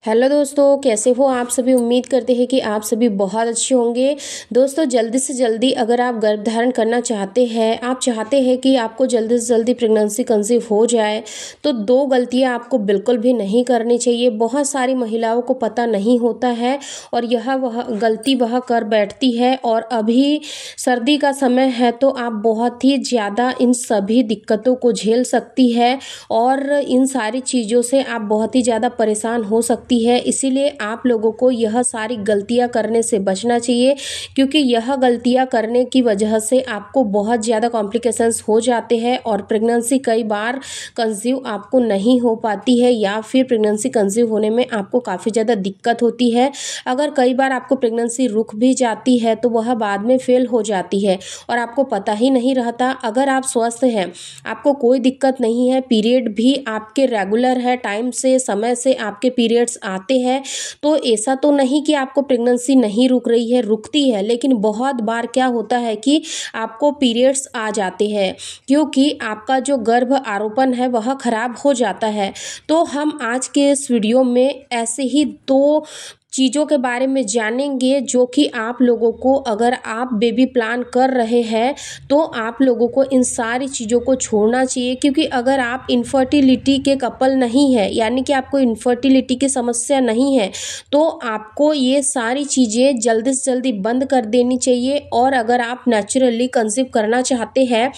Hello दोस्तों, कैसे हो आप सभी। उम्मीद करते हैं कि आप सभी बहुत अच्छे होंगे। दोस्तों, जल्दी से जल्दी अगर आप गर्भ धारण करना चाहते हैं, आप चाहते हैं कि आपको जल्दी से जल्दी प्रेगनेंसी कंसीव हो जाए, तो दो गलतियां आपको बिल्कुल भी नहीं करनी चाहिए। बहुत सारी महिलाओं को पता नहीं होता है और यह वह गलती वह कर बैठती है। और अभी सर्दी का समय है तो आप बहुत ही ज़्यादा इन सभी दिक्कतों को झेल सकती है और इन सारी चीज़ों से आप बहुत ही ज़्यादा परेशान हो सकती है। इसीलिए आप लोगों को यह सारी गलतियां करने से बचना चाहिए, क्योंकि यह गलतियां करने की वजह से आपको बहुत ज़्यादा कॉम्प्लिकेशंस हो जाते हैं और प्रेगनेंसी कई बार कंसीव आपको नहीं हो पाती है या फिर प्रेगनेंसी कंसीव होने में आपको काफ़ी ज़्यादा दिक्कत होती है। अगर कई बार आपको प्रेगनेंसी रुक भी जाती है तो वह बाद में फेल हो जाती है और आपको पता ही नहीं रहता। अगर आप स्वस्थ हैं, आपको कोई दिक्कत नहीं है, पीरियड भी आपके रेगुलर है, टाइम से समय से आपके पीरियड्स आते हैं, तो ऐसा तो नहीं कि आपको प्रेगनेंसी नहीं रुक रही है, रुकती है। लेकिन बहुत बार क्या होता है कि आपको पीरियड्स आ जाते हैं क्योंकि आपका जो गर्भ आरोपण है वह खराब हो जाता है। तो हम आज के इस वीडियो में ऐसे ही दो चीज़ों के बारे में जानेंगे जो कि आप लोगों को, अगर आप बेबी प्लान कर रहे हैं तो आप लोगों को इन सारी चीज़ों को छोड़ना चाहिए। क्योंकि अगर आप इनफर्टिलिटी के कपल नहीं है, यानी कि आपको इनफर्टिलिटी की समस्या नहीं है, तो आपको ये सारी चीज़ें जल्दी से जल्दी बंद कर देनी चाहिए। और अगर आप नेचुरली कंसीव करना चाहते हैं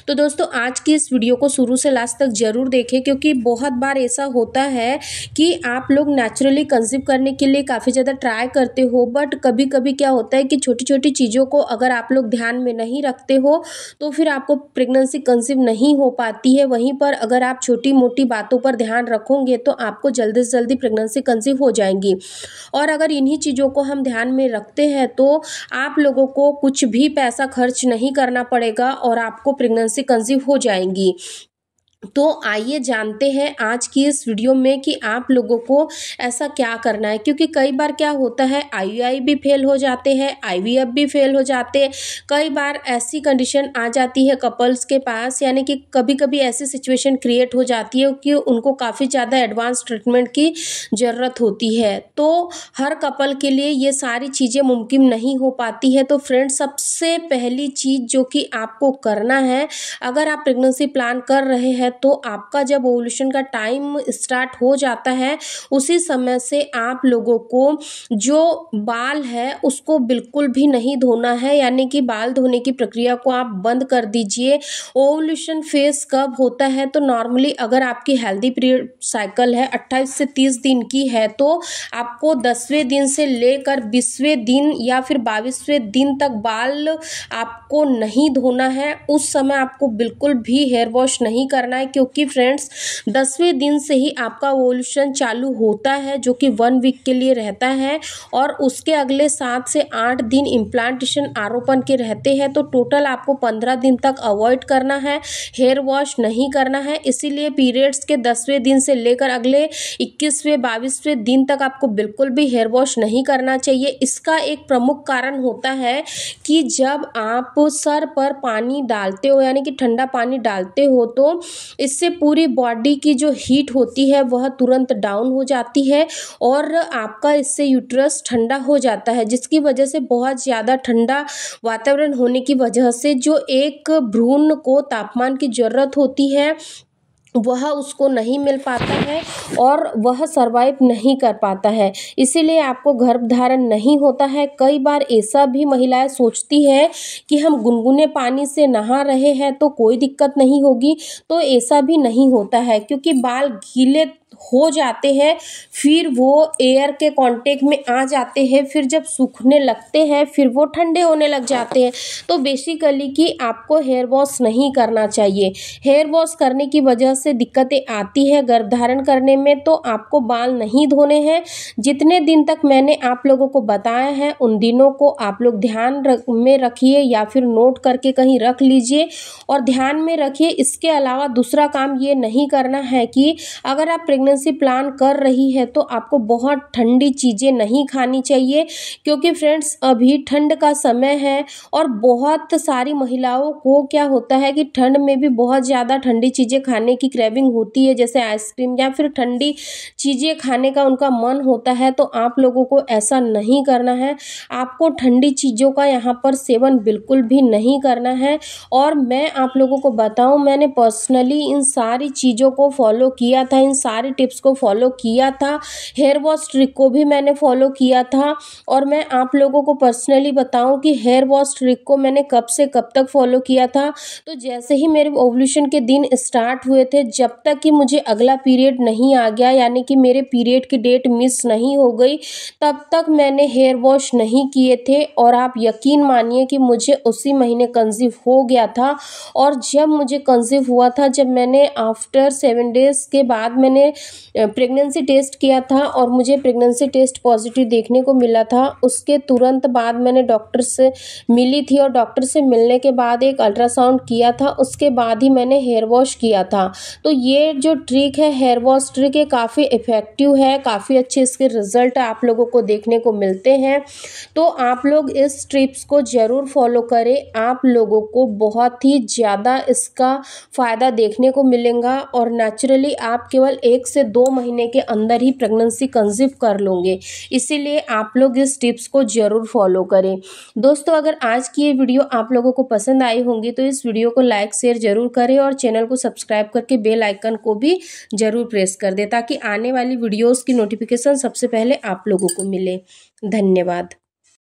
तो दोस्तों आज की इस वीडियो को शुरू से लास्ट तक ज़रूर देखें, क्योंकि बहुत बार ऐसा होता है कि आप लोग नेचुरली कंसीव करने के लिए काफ़ी ज़्यादा ट्राई करते हो, बट कभी कभी क्या होता है कि छोटी छोटी चीज़ों को अगर आप लोग ध्यान में नहीं रखते हो तो फिर आपको प्रेगनेंसी कंसीव नहीं हो पाती है। वहीं पर अगर आप छोटी मोटी बातों पर ध्यान रखोगे तो आपको जल्दी से जल्दी प्रेगनेंसी कंसीव हो जाएंगी। और अगर इन्हीं चीज़ों को हम ध्यान में रखते हैं तो आप लोगों को कुछ भी पैसा खर्च नहीं करना पड़ेगा और आपको प्रेगनेंसी कंसीव हो जाएंगी। तो आइए जानते हैं आज की इस वीडियो में कि आप लोगों को ऐसा क्या करना है। क्योंकि कई बार क्या होता है, आईयूआई भी फेल हो जाते हैं, आईवीएफ भी फेल हो जाते हैं। कई बार ऐसी कंडीशन आ जाती है कपल्स के पास, यानी कि कभी कभी ऐसी सिचुएशन क्रिएट हो जाती है कि उनको काफ़ी ज़्यादा एडवांस ट्रीटमेंट की ज़रूरत होती है। तो हर कपल के लिए ये सारी चीज़ें मुमकिन नहीं हो पाती है। तो फ्रेंड्स, सबसे पहली चीज़ जो कि आपको करना है, अगर आप प्रेगनेंसी प्लान कर रहे हैं तो आपका जब ओव्यूलेशन का टाइम स्टार्ट हो जाता है उसी समय से आप लोगों को जो बाल है उसको बिल्कुल भी नहीं धोना है, यानी कि बाल धोने की प्रक्रिया को आप बंद कर दीजिए। ओव्यूलेशन फेज कब होता है, तो नॉर्मली अगर आपकी हेल्दी पीरियड साइकिल है 28 से 30 दिन की है तो आपको 10वें दिन से लेकर 20वें दिन या फिर 22वें दिन तक बाल आपको नहीं धोना है। उस समय आपको बिल्कुल भी हेयर वॉश नहीं करना है, क्योंकि फ्रेंड्स 10वें दिन से ही आपका ओव्यूलेशन चालू होता है, जो कि 1 वीक के लिए रहता है और उसके अगले 7 से 8 दिन इम्प्लांटेशन आरोपण के रहते हैं। तो टोटल आपको 15 दिन तक अवॉइड करना है, हेयर वॉश नहीं करना है। इसीलिए पीरियड्स के 10वें दिन से लेकर अगले 21वें 22वें दिन तक आपको बिल्कुल भी हेयर वॉश नहीं करना चाहिए। इसका एक प्रमुख कारण होता है कि जब आप सर पर पानी डालते हो, यानी कि ठंडा पानी डालते हो, तो इससे पूरी बॉडी की जो हीट होती है वह तुरंत डाउन हो जाती है और आपका इससे यूट्रस ठंडा हो जाता है, जिसकी वजह से बहुत ज़्यादा ठंडा वातावरण होने की वजह से जो एक भ्रूण को तापमान की ज़रूरत होती है वह उसको नहीं मिल पाता है और वह सरवाइव नहीं कर पाता है। इसीलिए आपको गर्भधारण नहीं होता है। कई बार ऐसा भी महिलाएं सोचती है कि हम गुनगुने पानी से नहा रहे हैं तो कोई दिक्कत नहीं होगी, तो ऐसा भी नहीं होता है, क्योंकि बाल गीले हो जाते हैं, फिर वो एयर के कांटेक्ट में आ जाते हैं, फिर जब सूखने लगते हैं फिर वो ठंडे होने लग जाते हैं। तो बेसिकली कि आपको हेयर वॉश नहीं करना चाहिए। हेयर वॉश करने की वजह से दिक्कतें आती है गर्भधारण करने में, तो आपको बाल नहीं धोने हैं। जितने दिन तक मैंने आप लोगों को बताया है उन दिनों को आप लोग ध्यान में रखिए या फिर नोट करके कहीं रख लीजिए और ध्यान में रखिए। इसके अलावा दूसरा काम ये नहीं करना है कि अगर आप प्रेगनेंसी प्लान कर रही है तो आपको बहुत ठंडी चीज़ें नहीं खानी चाहिए, क्योंकि फ्रेंड्स अभी ठंड का समय है और बहुत सारी महिलाओं को क्या होता है कि ठंड में भी बहुत ज़्यादा ठंडी चीज़ें खाने की क्रेविंग होती है, जैसे आइसक्रीम या फिर ठंडी चीज़ें खाने का उनका मन होता है। तो आप लोगों को ऐसा नहीं करना है, आपको ठंडी चीज़ों का यहाँ पर सेवन बिल्कुल भी नहीं करना है। और मैं आप लोगों को बताऊँ, मैंने पर्सनली इन सारी चीज़ों को फॉलो किया था, इन सारी टिप्स को फॉलो किया था, हेयर वॉश ट्रिक को भी मैंने फॉलो किया था। और मैं आप लोगों को पर्सनली बताऊं कि हेयर वॉश ट्रिक को मैंने कब से कब तक फॉलो किया था, तो जैसे ही मेरे ओव्यूलेशन के दिन स्टार्ट हुए थे, जब तक कि मुझे अगला पीरियड नहीं आ गया, यानी कि मेरे पीरियड की डेट मिस नहीं हो गई, तब तक मैंने हेयर वॉश नहीं किए थे। और आप यकीन मानिए कि मुझे उसी महीने कंसीव हो गया था। और जब मुझे कंसीव हुआ था, जब मैंने आफ्टर 7 डेज के बाद मैंने प्रेगनेंसी टेस्ट किया था और मुझे प्रेगनेंसी टेस्ट पॉजिटिव देखने को मिला था, उसके तुरंत बाद मैंने डॉक्टर से मिली थी और डॉक्टर से मिलने के बाद एक अल्ट्रासाउंड किया था, उसके बाद ही मैंने हेयर वॉश किया था। तो ये जो ट्रिक है, हेयर वॉश ट्रिक, ये काफ़ी इफ़ेक्टिव है, काफ़ी अच्छे इसके रिजल्ट आप लोगों को देखने को मिलते हैं। तो आप लोग इस टिप्स को ज़रूर फॉलो करें, आप लोगों को बहुत ही ज़्यादा इसका फ़ायदा देखने को मिलेगा और नेचुरली आप केवल 1 से 2 महीने के अंदर ही प्रेगनेंसी कंसीव कर लोगे। इसीलिए आप लोग इस टिप्स को ज़रूर फॉलो करें। दोस्तों, अगर आज की ये वीडियो आप लोगों को पसंद आई होंगी तो इस वीडियो को लाइक शेयर ज़रूर करें और चैनल को सब्सक्राइब करके बेल आइकन को भी ज़रूर प्रेस कर दें, ताकि आने वाली वीडियोज़ की नोटिफिकेशन सबसे पहले आप लोगों को मिले। धन्यवाद।